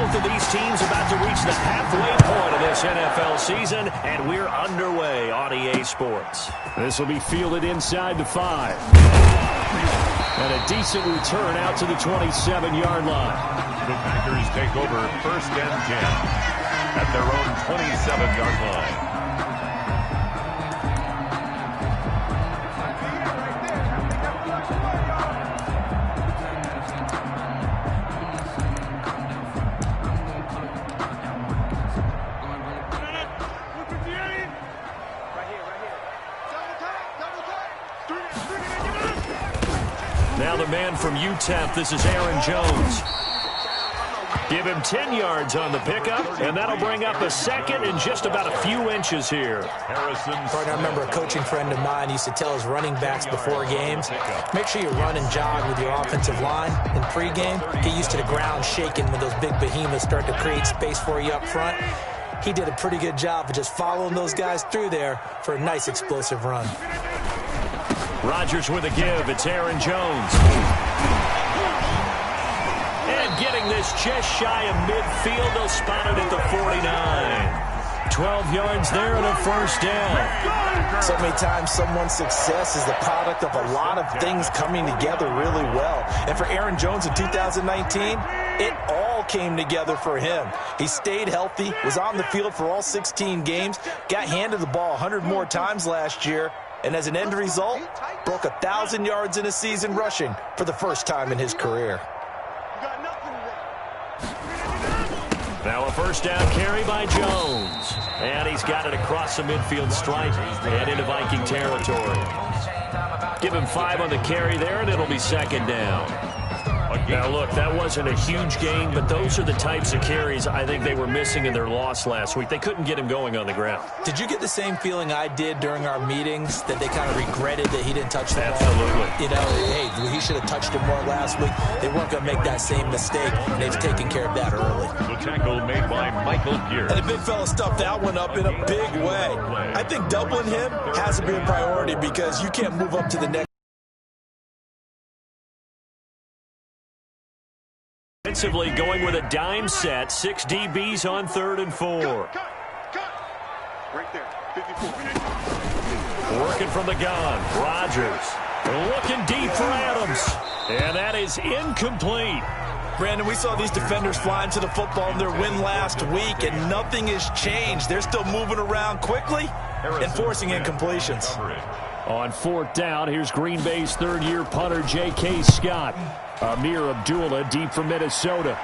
Both of these teams about to reach the halfway point of this NFL season, and we're underway on EA Sports. This will be fielded inside the 5. And a decent return out to the 27-yard line. The Packers take over 1st and 10 at their own 27-yard line. Now the man from UTEP, this is Aaron Jones. Give him 10 yards on the pickup, and that'll bring up a second in just about a few inches here. I remember a coaching friend of mine used to tell his running backs before games, make sure you run and jog with your offensive line in pregame. Get used to the ground shaking when those big behemoths start to create space for you up front. He did a pretty good job of just following those guys through there for a nice explosive run. Rodgers with a give. It's Aaron Jones. And getting this just shy of midfield. They'll spot it at the 49. 12 yards there and a first down. So many times someone's success is the product of a lot of things coming together really well. And for Aaron Jones in 2019, it all came together for him. He stayed healthy, was on the field for all 16 games, got handed the ball 100 more times last year, and as an end result, broke 1,000 yards in a season rushing for the first time in his career. Now a first down carry by Jones. And he's got it across the midfield stripe and into Viking territory. Give him 5 on the carry there, and it'll be second down. Now, look, that wasn't a huge gain, but those are the types of carries I think they were missing in their loss last week. They couldn't get him going on the ground. Did you get the same feeling I did during our meetings, that they kind of regretted that he didn't touch the ball? Absolutely. You know, hey, he should have touched it more last week. They weren't going to make that same mistake, and they've taken care of that early. The tackle made by Michael Gear. And the big fella stuffed that one up in a big way. I think doubling him has to be a priority because you can't move up to the next. Defensively going with a dime set. 6 DBs on 3rd and 4. Right there, 54. Working from the gun. Rodgers looking deep for Adams. And that is incomplete. Brandon, we saw these defenders flying to the football in their win last week, and nothing has changed. They're still moving around quickly and forcing incompletions. On 4th down, here's Green Bay's 3rd-year punter, J.K. Scott. Amir Abdullah deep from Minnesota.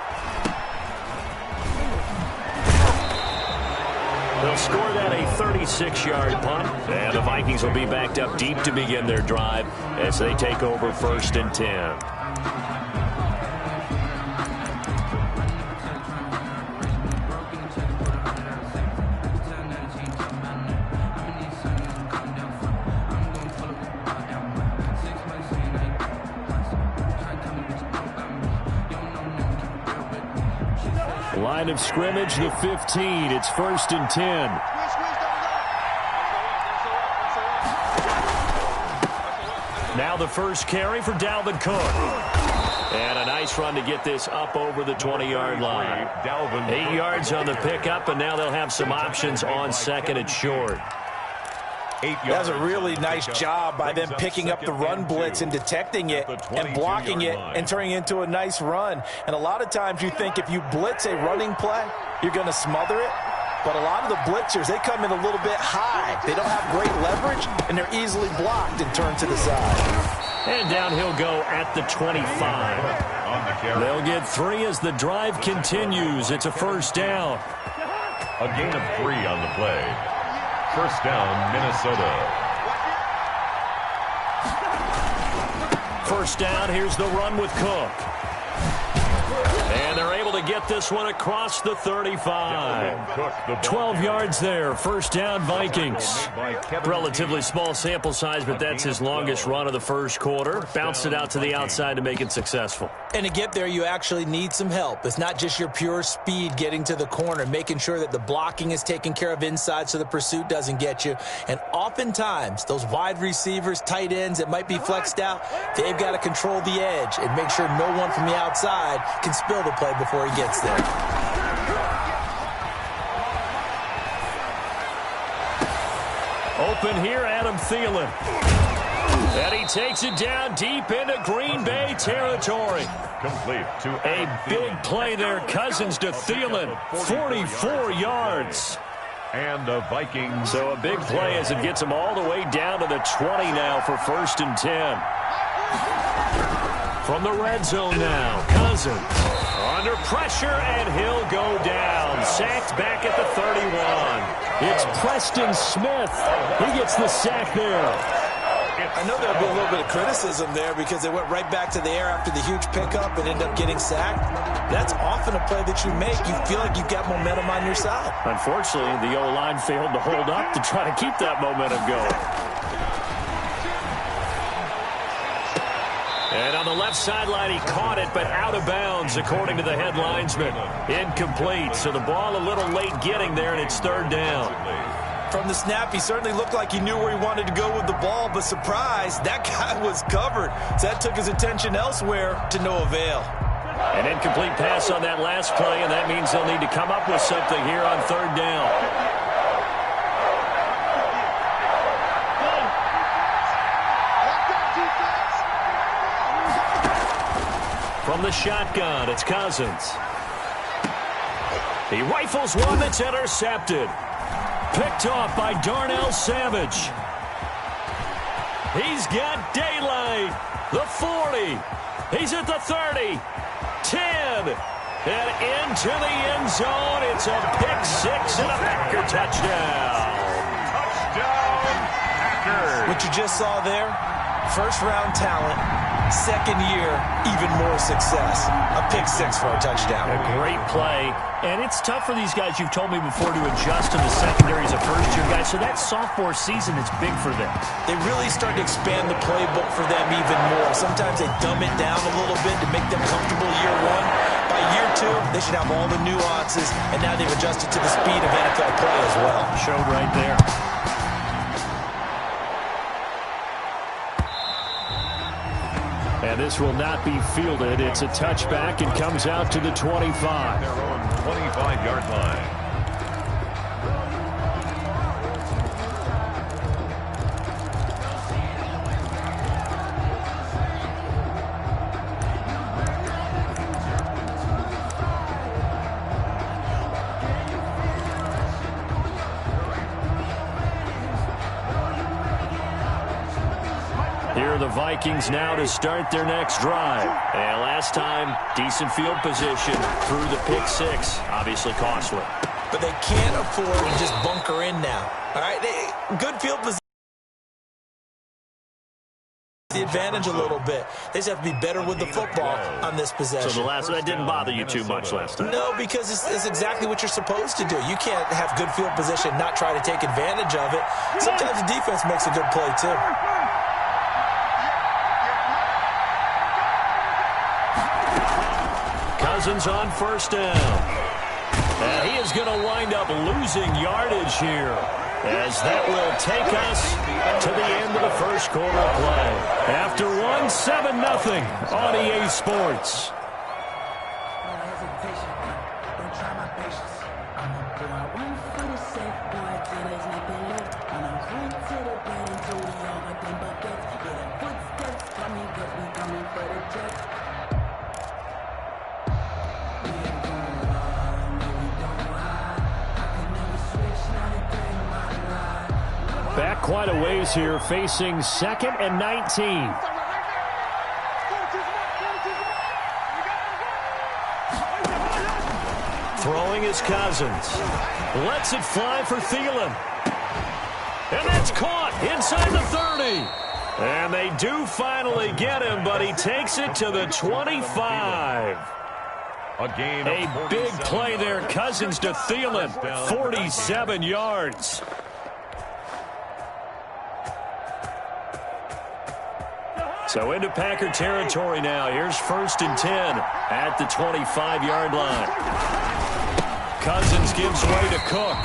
They'll score that a 36-yard punt, and the Vikings will be backed up deep to begin their drive as they take over 1st and 10. Line of scrimmage, the 15. It's 1st and 10. Now the first carry for Dalvin Cook. And a nice run to get this up over the 20-yard line. 8 yards on the pickup, and now they'll have some options on 2nd and short. That was a really nice job by them picking up the run blitz and detecting it and blocking it and turning it into a nice run. And a lot of times you think if you blitz a running play, you're going to smother it. But a lot of the blitzers, they come in a little bit high. They don't have great leverage, and they're easily blocked and turned to the side. And down he'll go at the 25. They'll get 3 as the drive continues. It's a first down. A gain of 3 on the play. First down, Minnesota. First down, here's the run with Cook. And they're able to get this one across the 35. 12 yards there. First down, Vikings. Relatively small sample size, but that's his longest run of the first quarter. Bounced it out to the outside to make it successful. And to get there, you actually need some help. It's not just your pure speed getting to the corner, making sure that the blocking is taken care of inside so the pursuit doesn't get you. And oftentimes, those wide receivers, tight ends that might be flexed out, they've got to control the edge and make sure no one from the outside can spill the play before he gets there. Open here, Adam Thielen. And he takes it down deep into Green Bay territory. Complete to A big play there, Cousins to Thielen, 44 yards. And the Vikings. So a big play as it gets him all the way down to the 20 now for 1st and 10. From the red zone now, Cousins under pressure, and he'll go down. Sacked back at the 31. It's Preston Smith. He gets the sack there. I know there'll be a little bit of criticism there because they went right back to the air after the huge pickup and ended up getting sacked. That's often a play that you make. You feel like you've got momentum on your side. Unfortunately, the O-line failed to hold up to try to keep that momentum going. And on the left sideline, he caught it, but out of bounds, according to the head linesman. Incomplete, so the ball a little late getting there, and it's 3rd down. From the snap, he certainly looked like he knew where he wanted to go with the ball, but surprise, that guy was covered. So that took his attention elsewhere to no avail. An incomplete pass on that last play, and that means they'll need to come up with something here on 3rd down. From the shotgun, it's Cousins. He rifles one that's intercepted. Picked off by Darnell Savage. He's got daylight. The 40. He's at the 30. 10. And into the end zone. It's a pick 6 and a Packer touchdown. Touchdown, Packers. What you just saw there, first-round talent, second year, even more success. A pick 6 for a touchdown. A great play. And it's tough for these guys, you've told me before, to adjust to the secondary as a first-year guy. So that sophomore season is big for them. They really start to expand the playbook for them even more. Sometimes they dumb it down a little bit to make them comfortable year 1. By year 2, they should have all the nuances, and now they've adjusted to the speed of NFL play as well. Showed right there. And this will not be fielded. It's a touchback and comes out to the 25. Their own 25-yard line. Here are the Vikings now to start their next drive. And last time, decent field position through the pick 6. Obviously costly. But they can't afford to just bunker in now. All right, good field position. The advantage a little bit. They just have to be better with the football on this possession. So that didn't bother you too much last time? No, because it's exactly what you're supposed to do. You can't have good field position and not try to take advantage of it. Sometimes the defense makes a good play, too. Cousins on 1st down. And he is going to wind up losing yardage here, as that will take us to the end of the first quarter of play. After 7-0 on EA Sports. Back quite a ways here, facing 2nd and 19. Throwing is Cousins. Lets it fly for Thielen. And that's caught inside the 30. And they do finally get him, but he takes it to the 25. A big play there. Cousins to Thielen. 47 yards. So into Packer territory now. Here's 1st and 10 at the 25-yard line. Cousins gives way to Cook.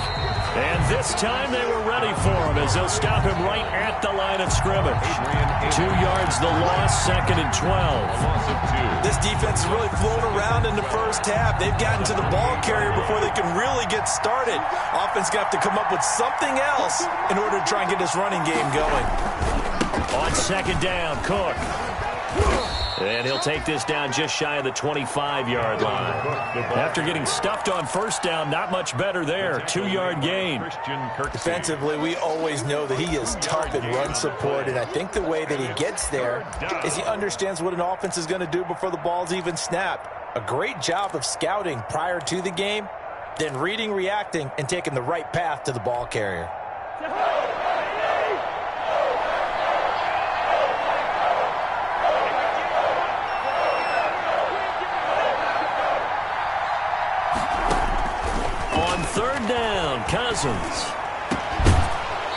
And this time they were ready for him as they'll stop him right at the line of scrimmage. 2 yards the loss, 2nd and 12. This defense has really flown around in the first half. They've gotten to the ball carrier before they can really get started. Offense got to come up with something else in order to try and get this running game going. On 2nd down, Cook. And he'll take this down just shy of the 25-yard line. After getting stuffed on 1st down, not much better there. 2-yard gain. Defensively, we always know that he is tough in run support, and I think the way that he gets there is he understands what an offense is going to do before the ball's even snapped. A great job of scouting prior to the game, then reading, reacting, and taking the right path to the ball carrier. Cousins.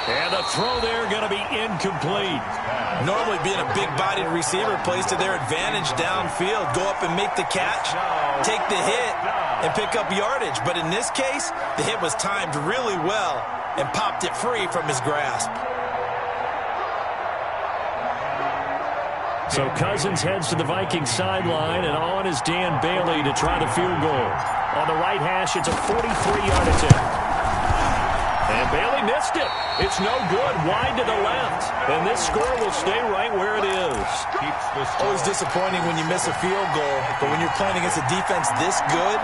And the throw there going to be incomplete. Normally being a big-bodied receiver plays to their advantage downfield. Go up and make the catch, take the hit, and pick up yardage. But in this case, the hit was timed really well and popped it free from his grasp. So Cousins heads to the Vikings sideline, and on is Dan Bailey to try the field goal. On the right hash, it's a 43-yard attempt. And Bailey missed it. It's no good. Wide to the left. And this score will stay right where it is. Always disappointing when you miss a field goal, but when you're playing against a defense this good,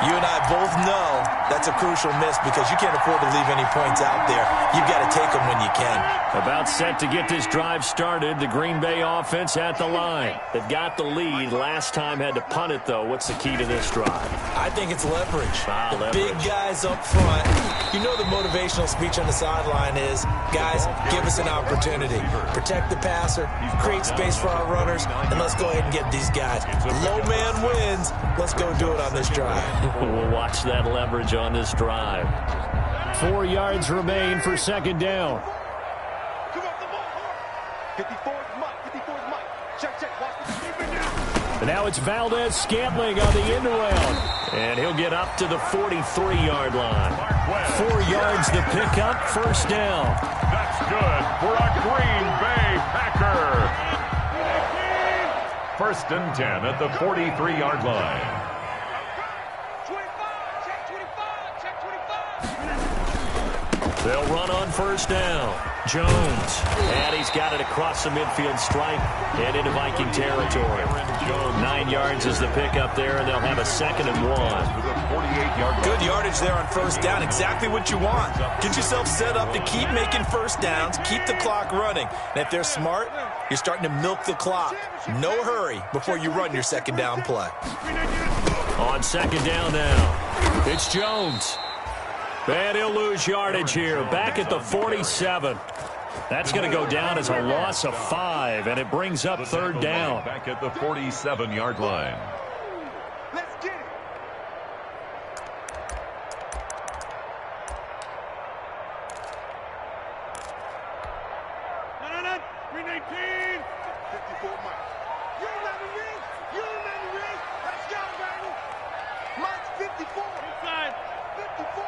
you and I both know that's a crucial miss because you can't afford to leave any points out there. You've got to take them when you can. About set to get this drive started. The Green Bay offense at the line. They've got the lead. Last time had to punt it, though. What's the key to this drive? I think it's leverage. Leverage. Big guys up front. You know the motivational speech on the sideline is, guys, give us an opportunity. Protect the passer, create space for our runners, and let's go ahead and get these guys. Low man wins. Let's go do it on this drive. We'll watch that leverage on this drive. 4 yards remain for 2nd down. And now it's Valdez-Scantling on the end around. And he'll get up to the 43-yard line. 4 yards the pickup, 1st down. That's good for a Green Bay Packer. 1st and 10 at the 43-yard line. They'll run on 1st down. Jones. And he's got it across the midfield stripe and into Viking territory. 9 yards is the pickup there, and they'll have a 2nd and 1. Good yardage there on 1st down. Exactly what you want. Get yourself set up to keep making 1st downs, keep the clock running. And if they're smart, you're starting to milk the clock. No hurry before you run your 2nd down play. On 2nd down now, it's Jones. And he'll lose yardage here. Back at the 47. That's going to go down as a loss of 5, and it brings up 3rd down. Back at the 47-yard line. Let's get it. No. 319. 54 Mike. You let me ring. Let's go, baby. Mike's 54. Inside. 54.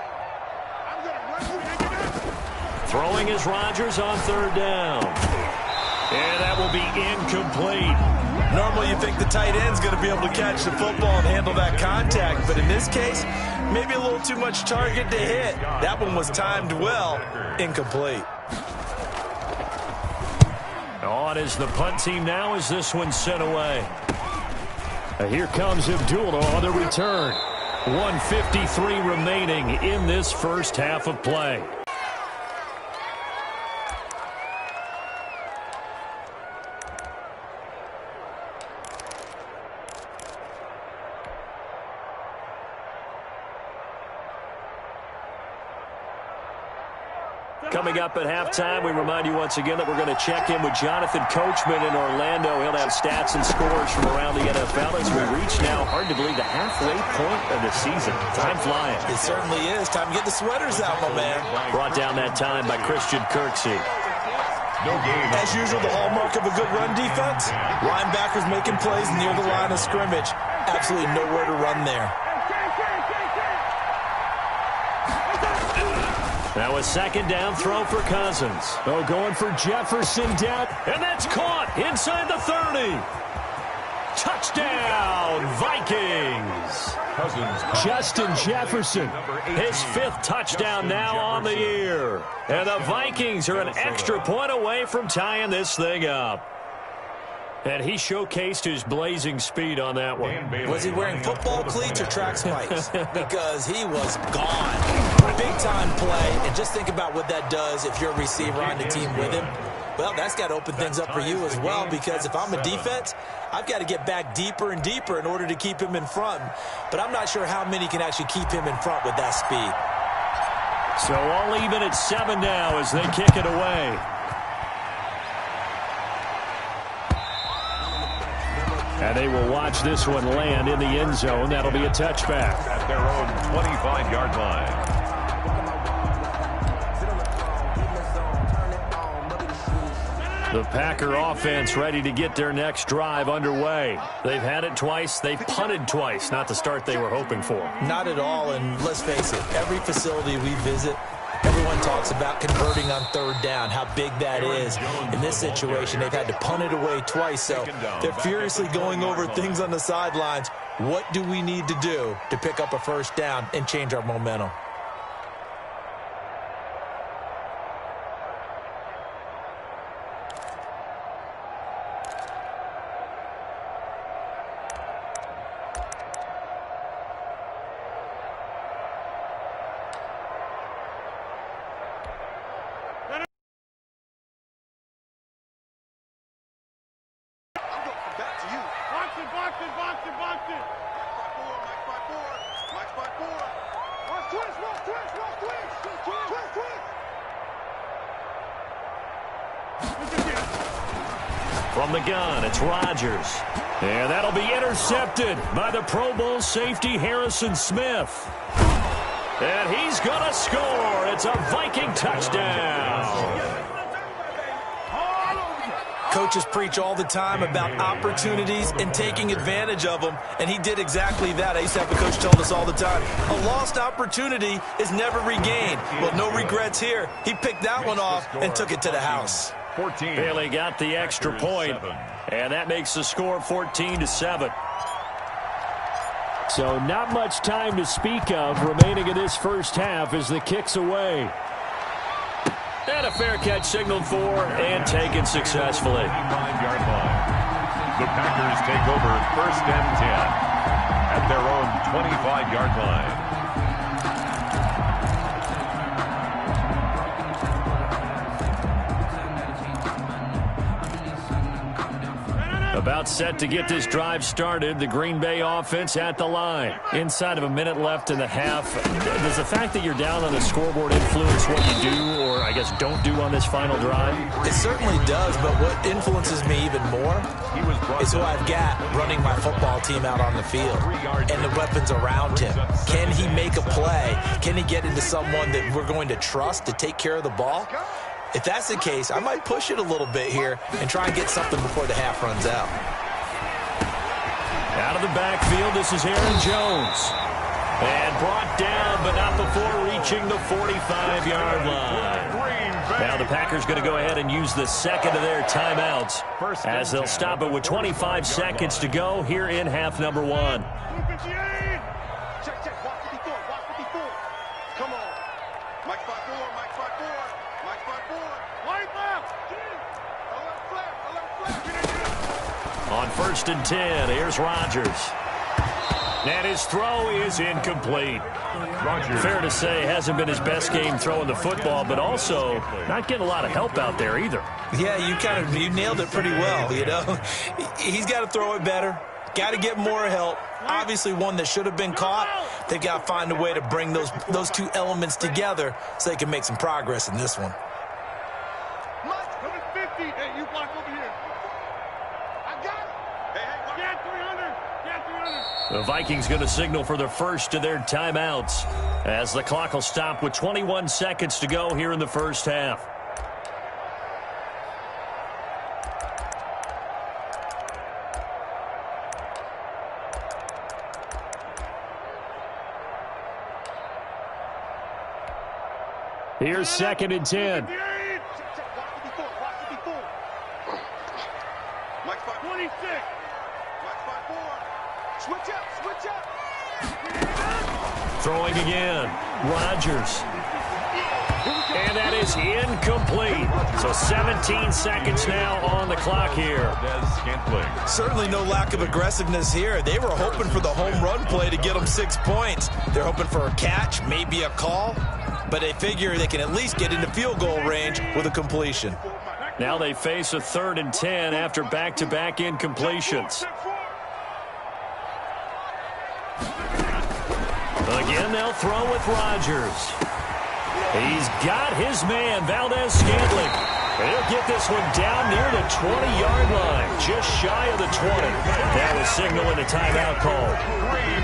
I'm going to run you and get up. Throwing is Rodgers on 3rd down. And that will be incomplete. Normally you think the tight end's going to be able to catch the football and handle that contact, but in this case, maybe a little too much target to hit. That one was timed well. Incomplete. On is the punt team now as this one's sent away. Here comes Abdullah on the return. 1:53 remaining in this 1st half of play. Coming up at halftime, we remind you once again that we're going to check in with Jonathan Coachman in Orlando. He'll have stats and scores from around the NFL as we reach now, hard to believe, the halfway point of the season. Time flying. It certainly is. Time to get the sweaters out, my man. Brought down that time by Christian Kirksey. No game. As usual, the hallmark of a good run defense, linebackers making plays near the line of scrimmage. Absolutely nowhere to run there. Now a second down throw for Cousins. Oh, going for Jefferson down. And that's caught inside the 30. Touchdown, Vikings. Cousins. Justin Jefferson. His fifth touchdown now on the year. And the Vikings are an extra point away from tying this thing up. And he showcased his blazing speed on that one. Was he wearing football cleats or track spikes? Because he was gone. Big-time play. And just think about what that does if you're a receiver on the team with him. Well, that's got to open things up for you as well, because if I'm a defense, I've got to get back deeper and deeper in order to keep him in front. But I'm not sure how many can actually keep him in front with that speed. So all even at 7 now as they kick it away. And they will watch this one land in the end zone. That'll be a touchback. At their own 25-yard line. The Packer offense ready to get their next drive underway. They've had it twice. They've punted twice. Not the start they were hoping for. Not at all, and let's face it, every facility we visit, everyone talks about converting on third down, how big that is. In this situation, they've had to punt it away twice, so they're furiously going over things on the sidelines. What do we need to do to pick up a first down and change our momentum? From the gun, it's Rodgers. And that'll be intercepted by the Pro Bowl safety Harrison Smith. And he's going to score. It's a Viking touchdown. Coaches preach all the time about opportunities and taking advantage of them, and he did exactly that. I used to have a coach tell us all the time, a lost opportunity is never regained. Well, no regrets here. He picked that one off and took it to the house. 14. Bailey got the extra point, and that makes the score 14-7. So not much time to speak of remaining in this first half as the kick's away. And a fair catch signaled for and taken successfully. 5-yard line. The Packers take over 1st and 10 at their own 25-yard line. About set to get this drive started. The Green Bay offense at the line. Inside of a minute left in the half. Does the fact that you're down on the scoreboard influence what you do, or I guess don't do on this final drive? It certainly does, but what influences me even more is who I've got running my football team out on the field and the weapons around him. Can he make a play? Can he get into someone that we're going to trust to take care of the ball? If that's the case, I might push it a little bit here and try and get something before the half runs out. Out of the backfield, this is Aaron Jones. And brought down, but not before reaching the 45-yard line. Now the Packers going to go ahead and use the second of their timeouts as they'll stop it with 25 seconds to go here in half number 1. On 1st and 10, here's Rodgers. And his throw is incomplete. Fair to say, hasn't been his best game throwing the football, but also not getting a lot of help out there either. Yeah, you nailed it pretty well, you know. He's got to throw it better. Got to get more help. Obviously one that should have been caught. They've got to find a way to bring those two elements together so they can make some progress in this one. Number 50. Hey, you block over here. I got it. Hey, get 300. Get 300. The Vikings going to signal for the first of their timeouts as the clock will stop with 21 seconds to go here in the first half. Here's 2nd and 10. Throwing again. Rodgers. And that is incomplete. So 17 seconds now on the clock here. Certainly no lack of aggressiveness here. They were hoping for the home run play to get them 6 points. They're hoping for a catch, maybe a call, but they figure they can at least get into field goal range with a completion. Now they face a 3rd and 10 after back-to-back incompletions. Again, they'll throw with Rodgers. He's got his man, Valdez-Scantling. He'll get this one down near the 20-yard line, just shy of the 20. That was signaling a timeout call,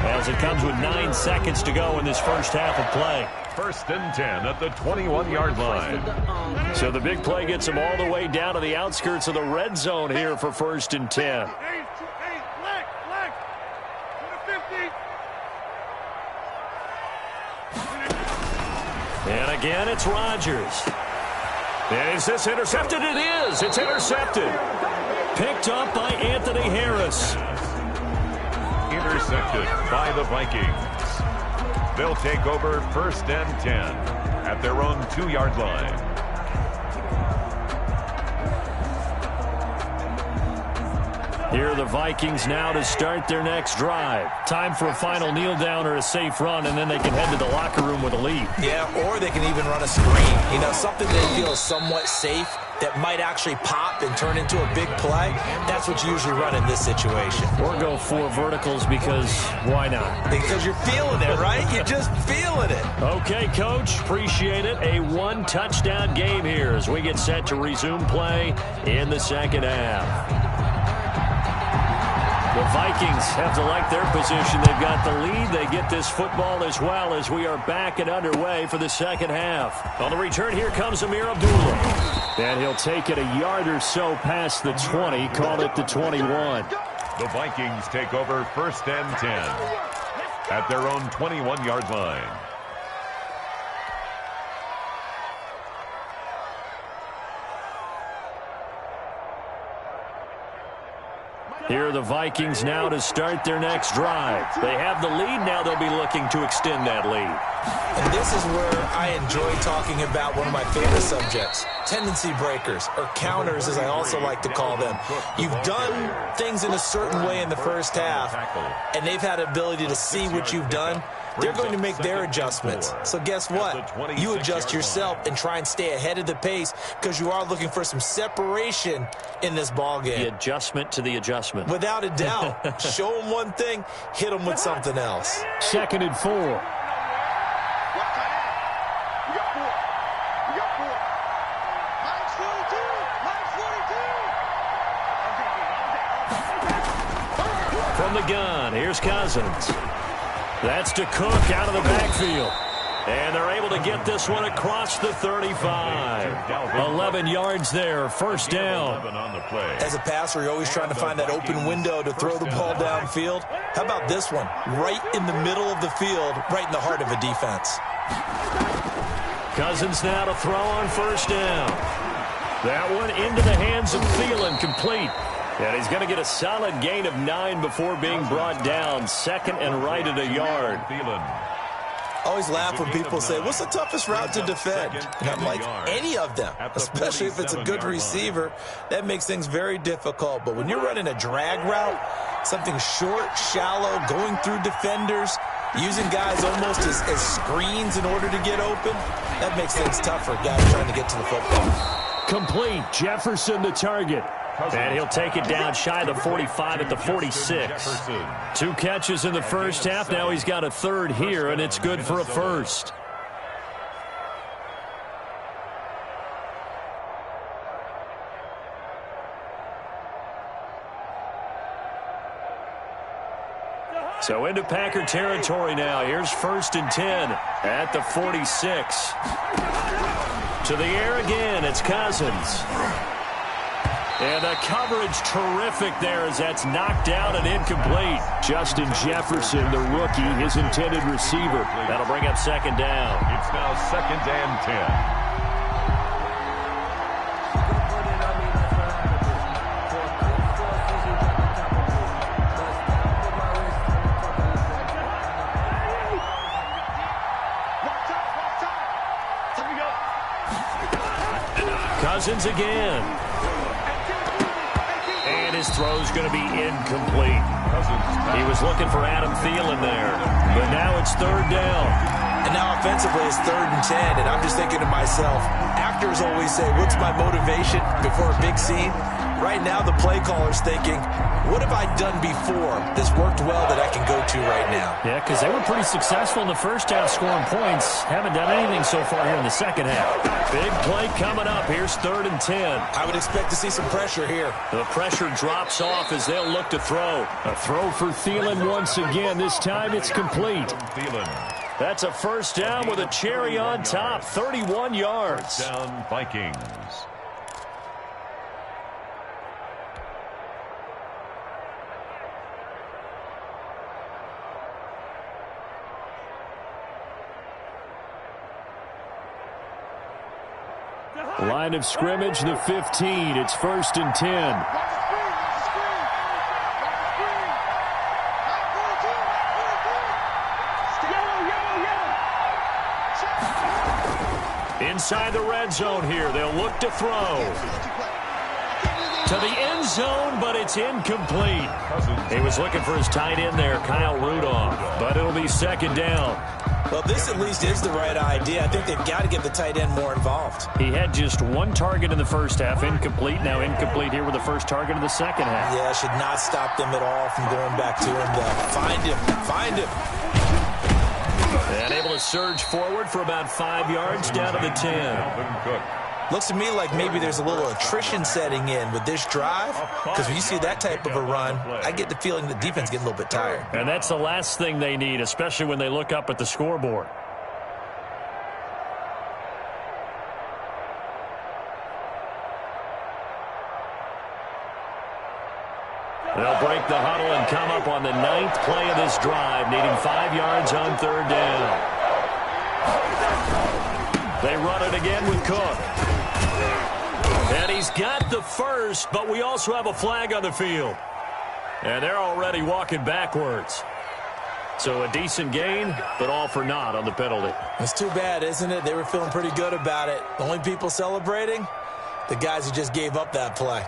as it comes with 9 seconds to go in this first half of play. 1st and 10 at the 21-yard line. So the big play gets him all the way down to the outskirts of the red zone here for 1st and 10. And again, it's Rodgers. And is this intercepted? It is. It's intercepted. Picked up by Anthony Harris. Intercepted by the Vikings. They'll take over 1st and 10 at their own 2-yard line. Here are the Vikings now to start their next drive. Time for a final kneel down or a safe run, and then they can head to the locker room with a lead. Yeah, or they can even run a screen. You know, something they feel is somewhat safe that might actually pop and turn into a big play. That's what you usually run in this situation. Or go 4 verticals because why not? Because you're feeling it, right? You're just feeling it. Okay, Coach. Appreciate it. A 1-touchdown game here as we get set to resume play in the second half. The Vikings have to like their position. They've got the lead. They get this football as well as we are back and underway for the second half. On the return, here comes Amir Abdullah. And he'll take it a yard or so past the 20, call it the 21. The Vikings take over 1st and 10 at their own 21-yard line. Here are the Vikings now to start their next drive. They have the lead. Now they'll be looking to extend that lead. And this is where I enjoy talking about one of my favorite subjects, tendency breakers, or counters as I also like to call them. You've done things in a certain way in the first half, and they've had the ability to see what you've done. They're going to make their adjustments. So guess what? You adjust yourself and try and stay ahead of the pace because you are looking for some separation in this ball game. The adjustment to the adjustment. Without a doubt. Show them one thing, hit them with something else. 2nd and 4. From the gun, here's Cousins. That's to Cook out of the backfield. And they're able to get this one across the 35. 11 yards there, 1st down. As a passer, you're always trying to find that open window to throw the ball downfield. How about this one? Right in the middle of the field, right in the heart of a defense. Cousins now to throw on 1st down. That one into the hands of Thielen, complete. And he's going to get a solid gain of 9 before being brought down. 2nd and right at a yard. I always laugh when people say, what's the toughest route to defend? And I'm like, any of them, especially if it's a good receiver. That makes things very difficult. But when you're running a drag route, something short, shallow, going through defenders, using guys almost as screens in order to get open, that makes things tougher, guys trying to get to the football. Complete. Jefferson the target. And he'll take it down shy of the 45 at the 46. 2 catches in the first half. Now he's got a 3rd here, and it's good for a 1st. So into Packer territory now. Here's 1st and 10 at the 46. To the air again. It's Cousins. And the coverage terrific there as that's knocked down and incomplete. Justin Jefferson, the rookie, his intended receiver. That'll bring up second down. It's now 2nd and 10. Cousins again. And his throw's going to be incomplete. He was looking for Adam Thielen there. But now it's 3rd down. And now offensively it's 3rd and 10. And I'm just thinking to myself, actors always say, what's my motivation before a big scene? Right now the play caller's thinking, what have I done before that's worked well that I can go to right now? Yeah, because they were pretty successful in the first half scoring points. Haven't done anything so far here in the second half. Big play coming up. Here's 3rd and 10. I would expect to see some pressure here. The pressure drops off as they'll look to throw. A throw for Thielen once again. This time it's complete. Thielen. That's a 1st down with a cherry on top. 31 yards. Down Vikings. Line of scrimmage, the 15. It's 1st and 10. Inside the red zone here. They'll look to throw. To the end zone, but it's incomplete. He was looking for his tight end there, Kyle Rudolph. But it'll be 2nd down. Well, this at least is the right idea. I think they've got to get the tight end more involved. He had just 1 target in the first half, incomplete. Now incomplete here with the first target of the second half. Yeah, should not stop them at all from going back to him, though. Find him. Find him. And able to surge forward for about 5 yards down to the 10. Looks to me like maybe there's a little attrition setting in with this drive, because when you see that type of a run, I get the feeling the defense getting a little bit tired. And that's the last thing they need, especially when they look up at the scoreboard. They'll break the huddle and come up on the 9th play of this drive, needing 5 yards on 3rd down. They run it again with Cook. And he's got the first, but we also have a flag on the field. And they're already walking backwards. So a decent gain, but all for naught on the penalty. It's too bad, isn't it? They were feeling pretty good about it. The only people celebrating? The guys who just gave up that play.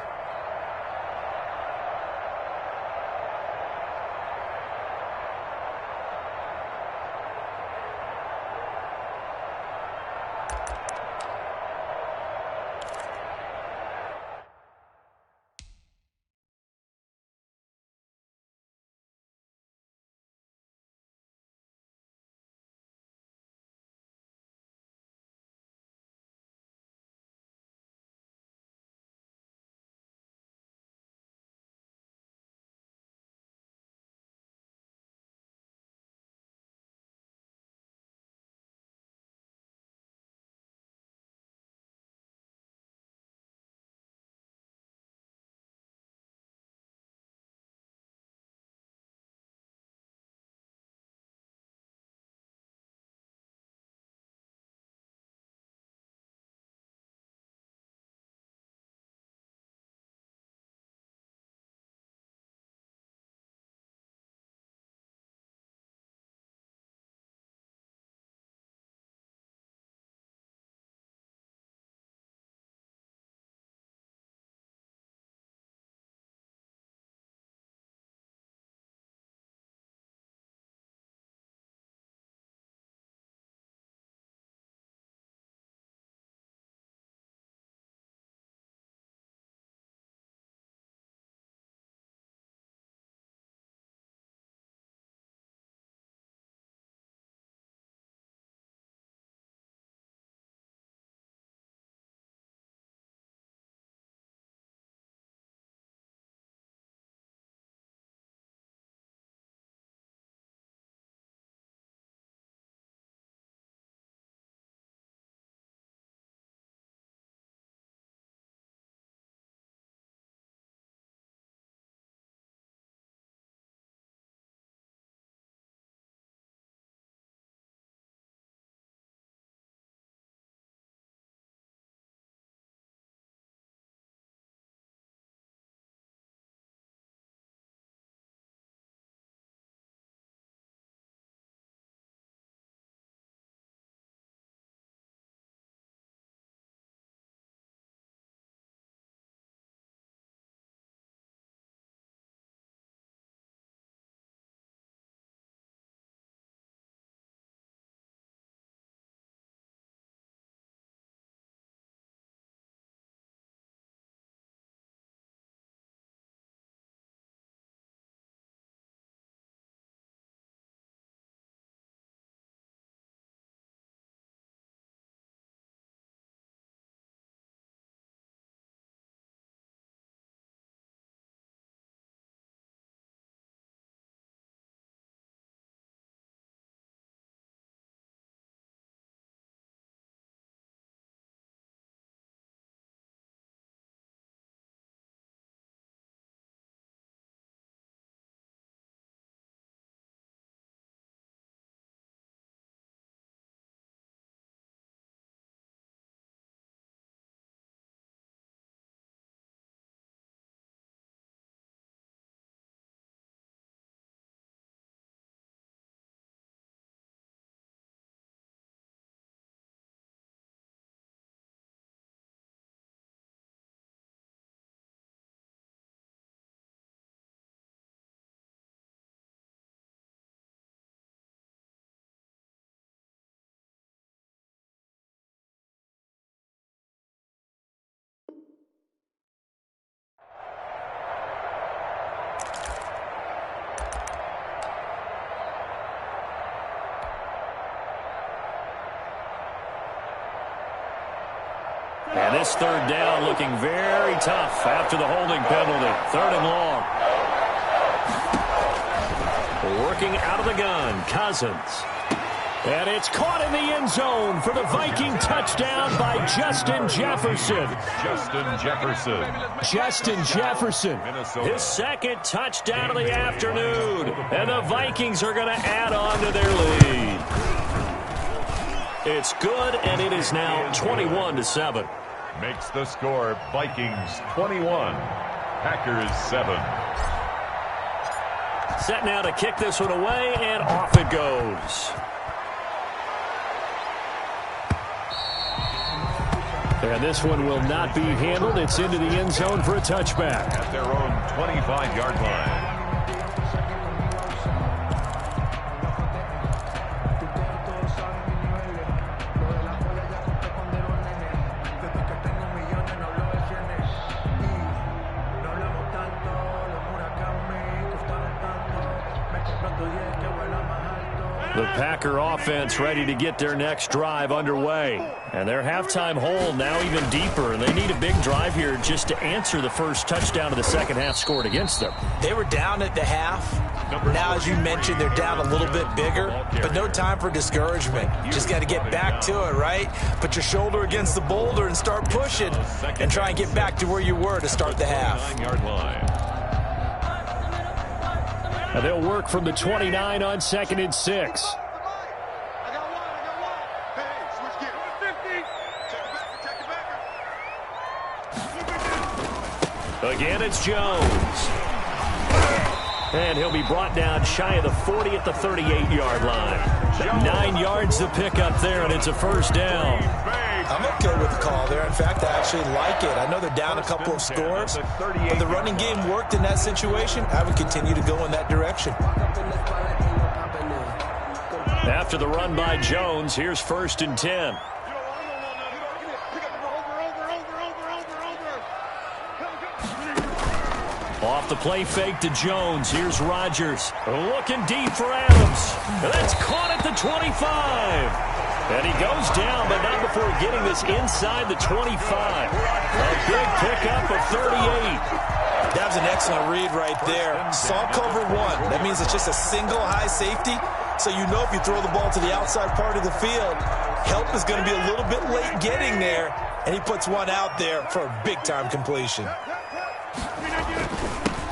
this third down looking very tough after the holding penalty. 3rd and long. Working out of the gun, Cousins. And it's caught in the end zone for the Viking touchdown by Justin Jefferson. Justin Jefferson. His 2nd touchdown of the afternoon. And the Vikings are going to add on to their lead. It's good, and it is now 21-7. Makes the score Vikings 21, Packers 7. Set now to kick this one away, and off it goes. And this one will not be handled. It's into the end zone for a touchback. At their own 25-yard line. The Packer offense ready to get their next drive underway. And their halftime hole now even deeper. And they need a big drive here just to answer the first touchdown of the second half scored against them. They were down at the half. Now, as you mentioned, they're down a little bit bigger. But no time for discouragement. Just got to get back to it, right? Put your shoulder against the boulder and start pushing. And try and get back to where you were to start the half. And they'll work from the 29 on 2nd and 6. Again, it's Jones. And he'll be brought down shy of the 40 at the 38-yard line. 9 yards to pick up there, and it's a first down. I'm okay with the call there. In fact, I actually like it. I know they're down a couple of scores, but the running game worked in that situation. I would continue to go in that direction. After the run by Jones, here's 1st and 10. Off the play fake to Jones. Here's Rodgers. Looking deep for Adams. And that's caught at the 25. And he goes down, but not before getting this inside the 25. A big pickup of 38. That was an excellent read right there. Saw cover 1. That means it's just a single high safety. So you know if you throw the ball to the outside part of the field, help is going to be a little bit late getting there. And he puts one out there for a big-time completion.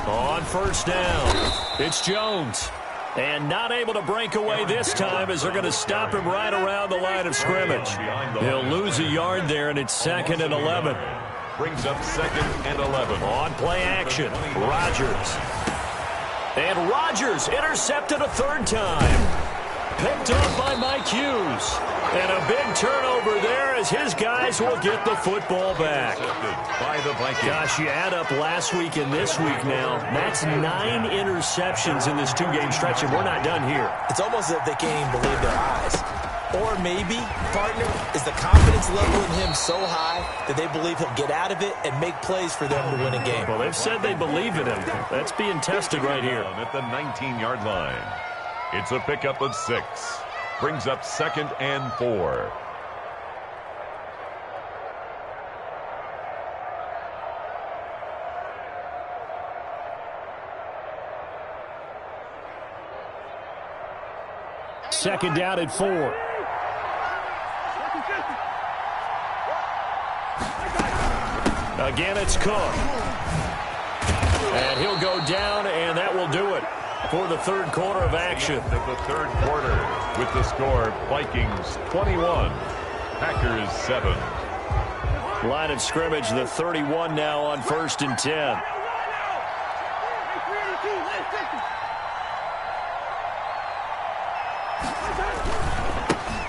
On 1st down, it's Jones. And not able to break away this time as they're going to stop him right around the line of scrimmage. He'll lose a yard there, and it's 2nd and 11. Brings up 2nd and 11. On play action, Rodgers. And Rodgers intercepted a 3rd time. Picked up by Mike Hughes. And a big turnover there as his guys will get the football back. By the Vikings. Gosh, you add up last week and this week now. That's 9 interceptions in this 2-game stretch, and we're not done here. It's almost as if they can't even believe their eyes. Or maybe, partner, is the confidence level in him so high that they believe he'll get out of it and make plays for them to win a game. Well, they've said they believe in him. That's being tested right here. At the 19-yard line. It's a pickup of 6. Brings up 2nd and 4. Second down at 4. Again, it's Cook. And he'll go down, and that will do it for the 3rd quarter of action. Of the 3rd quarter with the score Vikings 21, Packers 7. Line of scrimmage, the 31 now on 1st and 10.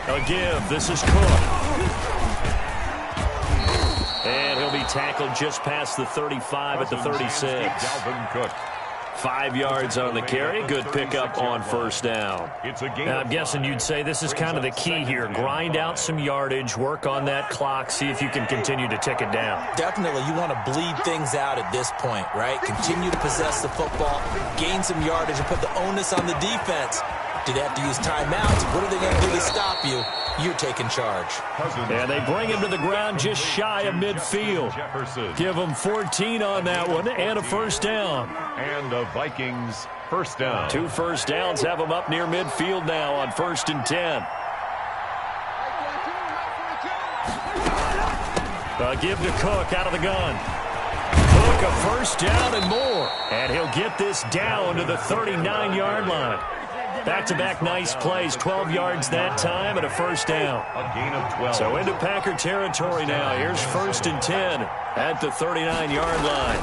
A give. This is Cook. And he'll be tackled just past the 35 at the 36. Dalvin Cook. 5 yards on the carry. Good pickup on 1st down. Now, I'm guessing you'd say this is kind of the key here. Grind out some yardage, work on that clock, see if you can continue to tick it down. Definitely, you want to bleed things out at this point, right? Continue to possess the football, gain some yardage, and put the onus on the defense Do they have to use timeouts? What are they going to do to stop you? You're taking charge. And they bring him to the ground just shy of midfield. Give him 14 on that one and a first down. And the Vikings first down. 2 first downs have them up near midfield now on 1st and 10. Give to Cook out of the gun. Cook a first down and more. And he'll get this down to the 39-yard line. Back-to-back nice plays, 12 yards that time and a first down. A gain of 12. So into Packer territory now. Here's 1st and 10 at the 39-yard line.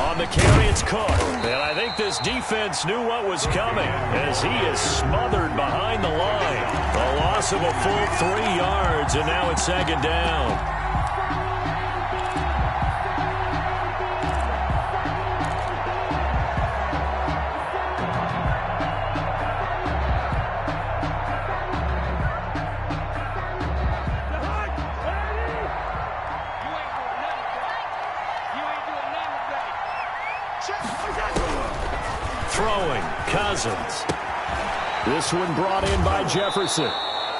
On the carry, it's Cook. And I think this defense knew what was coming as he is smothered behind the line. A loss of a full 3 yards, and now it's 2nd down. Throwing, Cousins. This one brought in by Jefferson.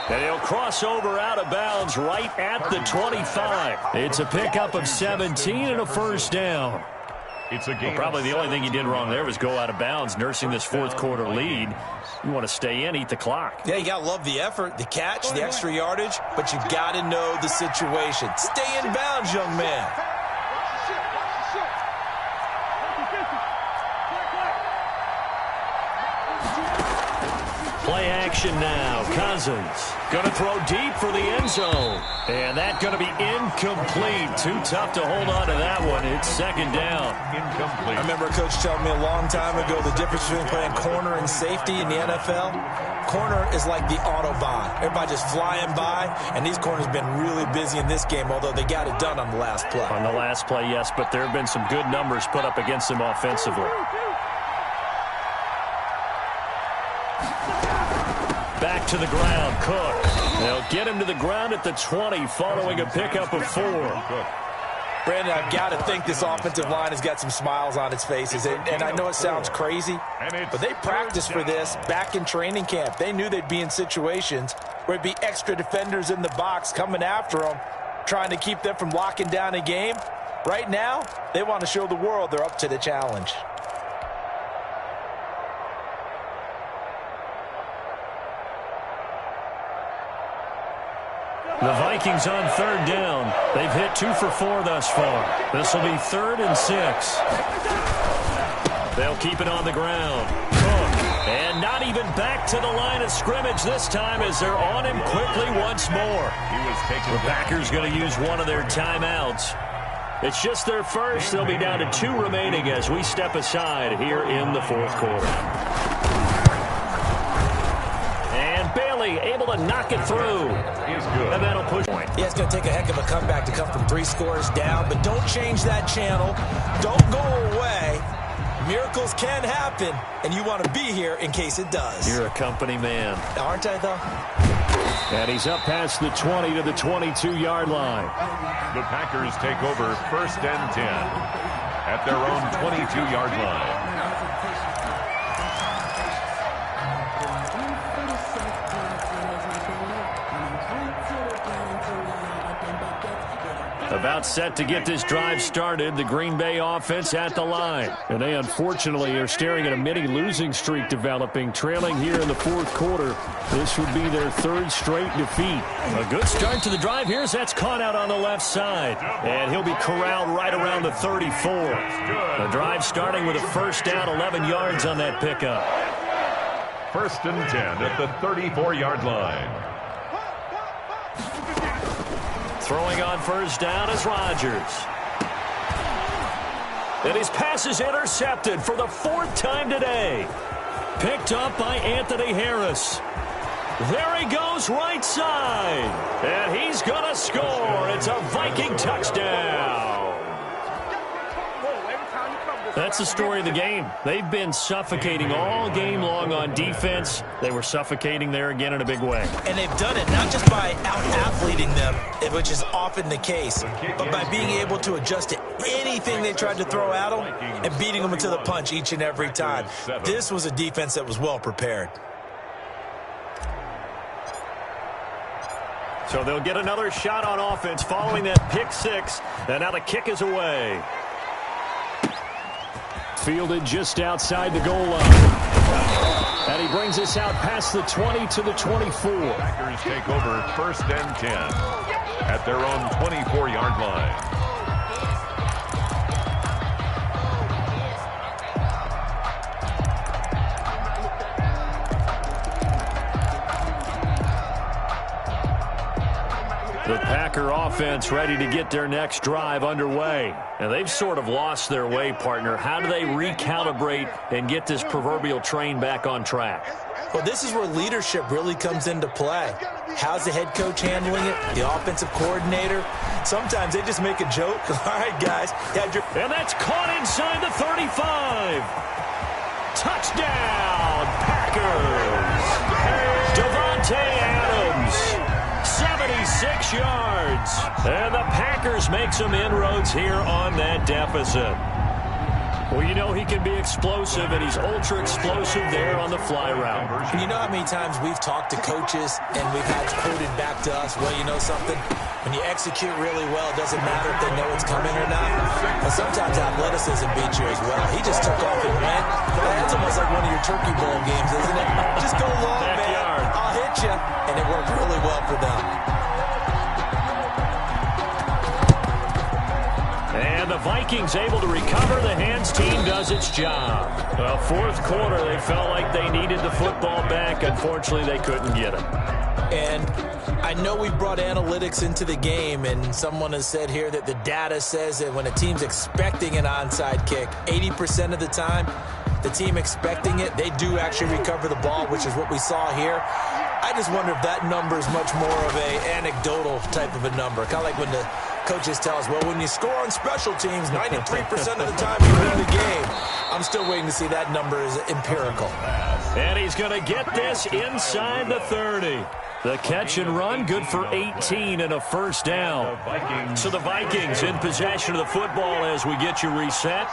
And he'll cross over out of bounds right at the 25. It's a pickup of 17 and a first down. It's a game. Probably the only thing he did wrong there was go out of bounds, nursing this 4th quarter lead. You want to stay in, eat the clock. Yeah, you got to love the effort, the catch, the extra yardage, but you got to know the situation. Stay in bounds, young man. Play action now. Cousins going to throw deep for the end zone. And that's going to be incomplete. Too tough to hold on to that one. It's 2nd down. Incomplete. I remember a coach telling me a long time ago the difference between playing corner and safety in the NFL. Corner is like the Autobahn. Everybody just flying by, and these corners have been really busy in this game, although they got it done on the last play. On the last play, yes, but there have been some good numbers put up against them offensively. Back to the ground, Cook. They'll get him to the ground at the 20 following a pickup of 4. Brandon, I've got to think this offensive line has got some smiles on its faces. And I know it sounds crazy, but they practiced for this back in training camp. They knew they'd be in situations where it'd be extra defenders in the box coming after them, trying to keep them from locking down a game. Right now, they want to show the world they're up to the challenge. The Vikings on 3rd down. They've hit 2 for 4 thus far. This will be 3rd and 6. They'll keep it on the ground. Cook. And not even back to the line of scrimmage this time as they're on him quickly once more. The Packers going to use one of their timeouts. It's just their first. They'll be down to 2 remaining as we step aside here in the 4th quarter. Bailey able to knock it through. He's good. And that'll push point. Yeah, it's going to take a heck of a comeback to come from 3 scores down, but don't change that channel. Don't go away. Miracles can happen, and you want to be here in case it does. You're a company man. Aren't I, though? And he's up past the 20 to the 22-yard line. The Packers take over 1st and 10 at their own 22-yard line. About set to get this drive started, the Green Bay offense at the line. And they unfortunately are staring at a mini losing streak developing, trailing here in the 4th quarter. This would be their 3rd straight defeat. A good start to the drive here as that's caught out on the left side. And he'll be corralled right around the 34. The drive starting with a first down, 11 yards on that pickup. 1st and 10 at the 34-yard line. Throwing on first down is Rodgers. And his pass is intercepted for the 4th time today. Picked up by Anthony Harris. There he goes right side. And he's going to score. It's a Viking touchdown. That's the story of the game. They've been suffocating all game long on defense. They were suffocating there again in a big way. And they've done it not just by out-athleting them, which is often the case, but by being able to adjust to anything they tried to throw at them and beating them into the punch each and every time. This was a defense that was well prepared. So they'll get another shot on offense following that pick six. And now the kick is away. Fielded just outside the goal line. And he brings us out past the 20 to the 24. Packers take over 1st and 10 at their own 24-yard line. The Packer offense ready to get their next drive underway. And they've sort of lost their way, partner. How do they recalibrate and get this proverbial train back on track? Well, this is where leadership really comes into play. How's the head coach handling it? The offensive coordinator? Sometimes they just make a joke. All right, guys. And that's caught inside the 35. Touchdown, Packers. Devontae Adams. 76 yards. And the Packers make some inroads here on that deficit. Well, you know he can be explosive, and he's ultra-explosive there on the fly route. You know how many times we've talked to coaches, and we've had quoted back to us, well, you know something? When you execute really well, it doesn't matter if they know it's coming or not. But sometimes athleticism beats you as well. He just took off and went. That's almost like one of your Turkey Bowl games, isn't it? Just go long, man. I'll hit you. And it worked really well for them. And the Vikings able to recover. The hands team does its job. Well, fourth quarter, they felt like they needed the football back. Unfortunately, they couldn't get it. And I know we brought analytics into the game, and someone has said here that the data says that when a team's expecting an onside kick, 80% of the time, the team expecting it, they do actually recover the ball, which is what we saw here. I just wonder if that number is much more of an anecdotal type of a number. Kind of like when the coaches tell us, well, when you score on special teams, 93% of the time you win the game. I'm still waiting to see that number is empirical. And he's going to get this inside the 30. The catch and run, good for 18 and a first down. So the Vikings in possession of the football as we get you reset.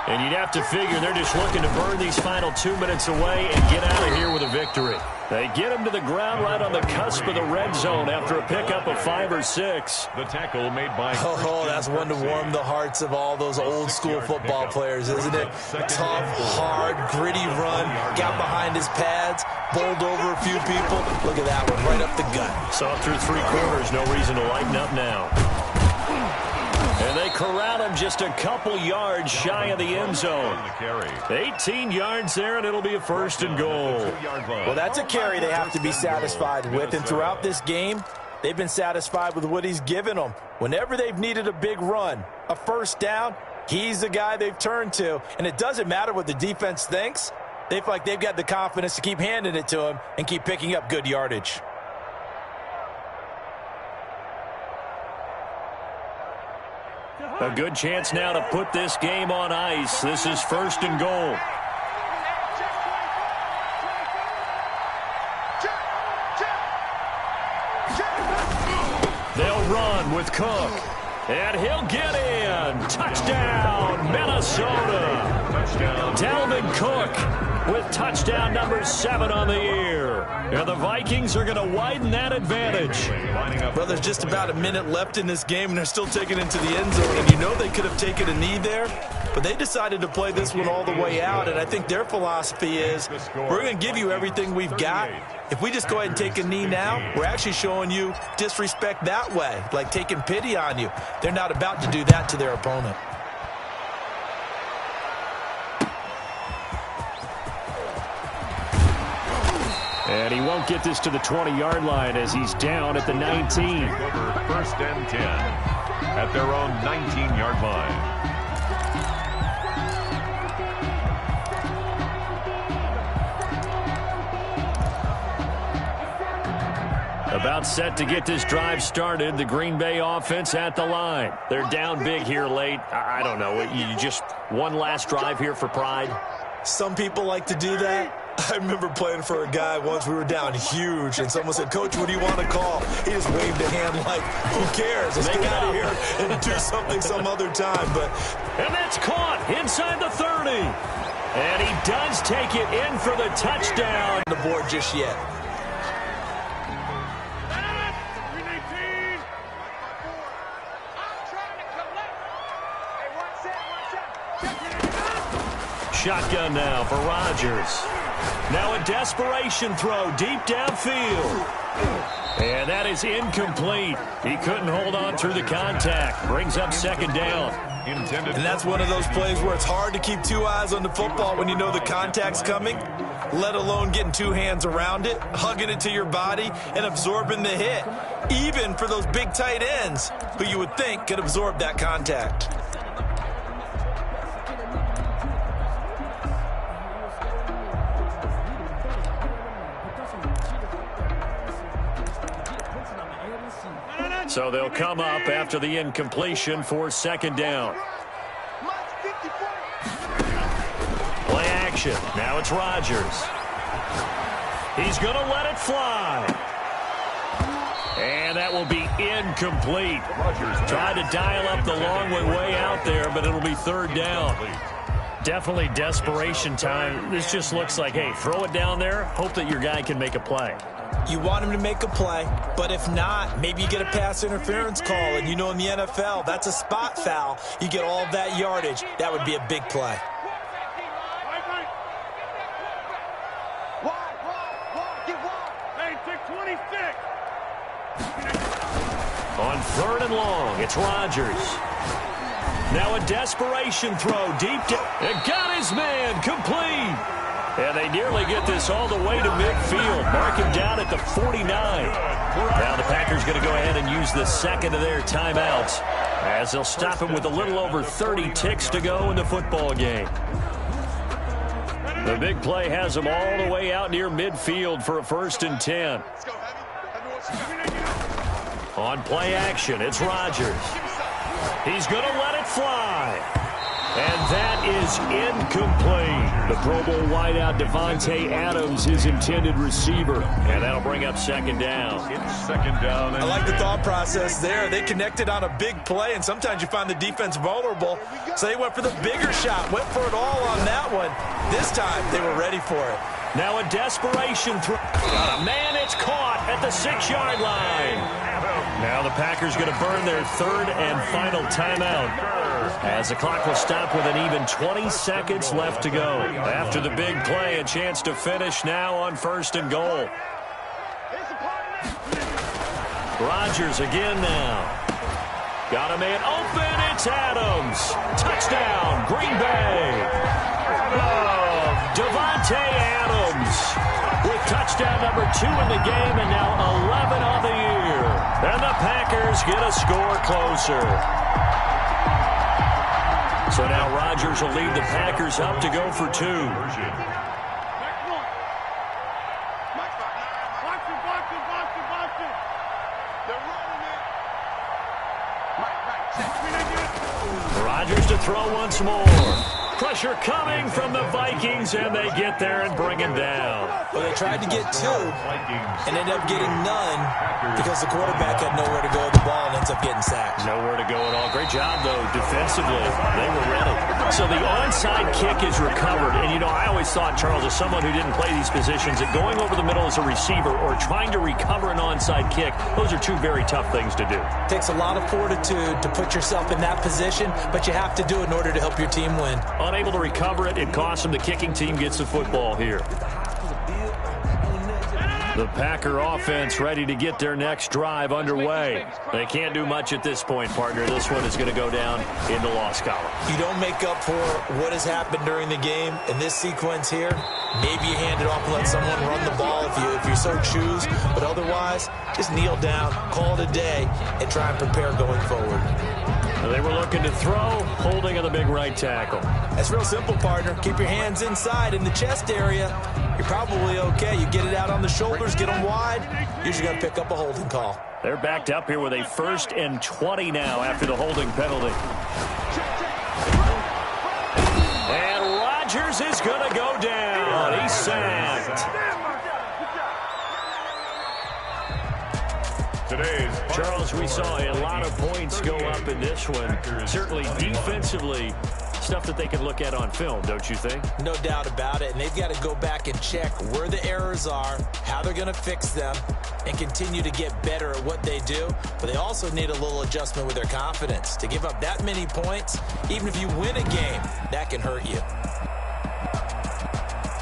And you'd have to figure they're just looking to burn these final 2 minutes away and get out of here with a victory. They get him to the ground right on the cusp of the red zone after a pickup of 5 or 6. The tackle made by... Oh, that's one to warm the hearts of all those old-school football players, isn't it? Tough, hard, gritty run, got behind his pads, bowled over a few people. Look at that one, right up the gut. Saw through 3 quarters, no reason to lighten up now. And they corral him just a couple yards shy of the end zone. 18 yards there, and it'll be a first and goal. Well, that's a carry they have to be satisfied with. And throughout this game, they've been satisfied with what he's given them. Whenever they've needed a big run, a first down, he's the guy they've turned to. And it doesn't matter what the defense thinks. They feel like they've got the confidence to keep handing it to him and keep picking up good yardage. A good chance now to put this game on ice. This is first and goal. They'll run with Cook. And he'll get in. Touchdown, Minnesota. Dalvin Cook with touchdown number 7 on the year. And the Vikings are going to widen that advantage. Well, there's just about a minute left in this game, and they're still taking it to the end zone. And you know they could have taken a knee there, but they decided to play this one all the way out. And I think their philosophy is, we're going to give you everything we've got. If we just go ahead and take a knee now, we're actually showing you disrespect that way, like taking pity on you. They're not about to do that to their opponent. And he won't get this to the 20-yard line as he's down at the 19. Over first and 10 at their own 19-yard line. About set to get this drive started. The Green Bay offense at the line. They're down big here late. I don't know. You just one last drive here for pride? Some people like to do that. I remember playing for a guy once. We were down huge, and someone said, "Coach, what do you want to call?" He just waved a hand like, who cares? Let's get out of here and do something some other time. And that's caught inside the 30. And he does take it in for the touchdown. The board just yet. shotgun now for Rodgers. Now a desperation throw deep downfield. And that is incomplete. He couldn't hold on through the contact. Brings up second down. And that's one of those plays where it's hard to keep two eyes on the football when you know the contact's coming, let alone getting two hands around it, hugging it to your body, and absorbing the hit, even for those big tight ends who you would think could absorb that contact. So they'll come up after the incompletion for second down. Play action. Now it's Rodgers. He's going to let it fly. And that will be incomplete. Tried to dial up the long way out there, but it'll be third down. Definitely desperation time. This just looks like, hey, throw it down there, hope that your guy can make a play. You want him to make a play, but if not, maybe you get a pass interference call, and you know in the NFL, that's a spot foul. You get all of that yardage. That would be a big play. On third and long, it's Rodgers. Now a desperation throw deep down. It got his man complete. And they nearly get this all the way to midfield. Mark him down at the 49. Now the Packers going to go ahead and use the second of their timeouts as they'll stop him with a little over 30 ticks to go in the football game. The big play has them all the way out near midfield for a 1st and 10. On play action, it's Rodgers. He's going to let it fly. And that is incomplete. The Pro Bowl wideout Devontae Adams, his intended receiver. And that'll bring up second down. It's second down. I like the thought process there. They connected on a big play, and sometimes you find the defense vulnerable. So they went for the bigger shot, went for it all on that one. This time, they were ready for it. Now a desperation throw. Man, it's caught at the 6-yard line. Now the Packers going to burn their third and final timeout as the clock will stop with an even 20 seconds left to go. After the big play, a chance to finish now on 1st and goal. Rodgers again now. Got a man open. It's Adams. Touchdown, Green Bay. Devontae Adams with touchdown number 2 in the game and now 11 on the year. And the Packers get a score closer. So now Rodgers will lead the Packers up to go for 2. Rodgers to throw once more. Pressure coming from the Vikings, and they get there and bring him down. Well, they tried to get 2 and ended up getting none because the quarterback had nowhere to go with the ball and ends up getting sacked. Nowhere to go at all. Great job, though, defensively. They were ready. So the onside kick is recovered. And, you know, I always thought, Charles, as someone who didn't play these positions, that going over the middle as a receiver or trying to recover an onside kick, those are 2 very tough things to do. It takes a lot of fortitude to put yourself in that position, but you have to do it in order to help your team win. Unable to recover it, it costs them. The kicking team gets the football here. The Packer offense ready to get their next drive underway. They can't do much at this point, partner. This one is going to go down in the loss column. You don't make up for what has happened during the game in this sequence here. Maybe you hand it off and let someone run the ball if you so choose. But otherwise, just kneel down, call it a day, and try and prepare going forward. They were looking to throw, holding on the big right tackle. That's real simple, partner. Keep your hands inside in the chest area. You're probably okay. You get it out on the shoulders, get them wide. Usually got to pick up a holding call. They're backed up here with a 1st and 20 now after the holding penalty. And Rodgers is going to go down. He's sacked. Charles, we saw a lot of points go up in this one. Certainly defensively, stuff that they can look at on film, don't you think? No doubt about it. And they've got to go back and check where the errors are, how they're going to fix them, and continue to get better at what they do. But they also need a little adjustment with their confidence. To give up that many points, even if you win a game, that can hurt you.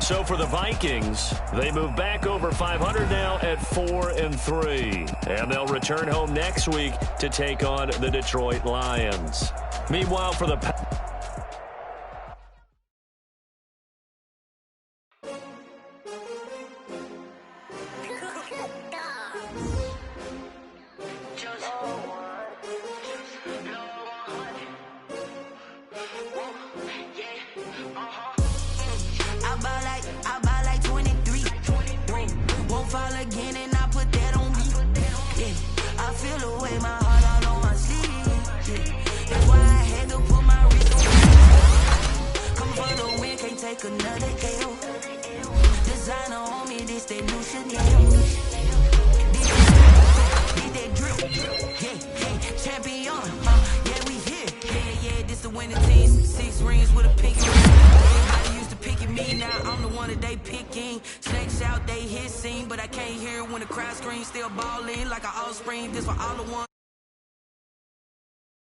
So for the Vikings, they move back over 500 now at 4-3. And they'll return home next week to take on the Detroit Lions. Meanwhile, for the I buy like 23. Won't fall again and I put that on me. Yeah, I feel the way my heart all on my sleeve. Yeah, that's why I had to put my wrist on. Come for the win, can't take another L. Designer on me, this that new Chanel. This that drip. Yeah, champion. Yeah, we here. Yeah, this the winning team. 6 rings with a pink ring. Everybody used to picking me, now I'm the one that they picking. Snakes out, they hissing, but I can't hear when the crowd screams. Still balling like an offspring. This for all the ones.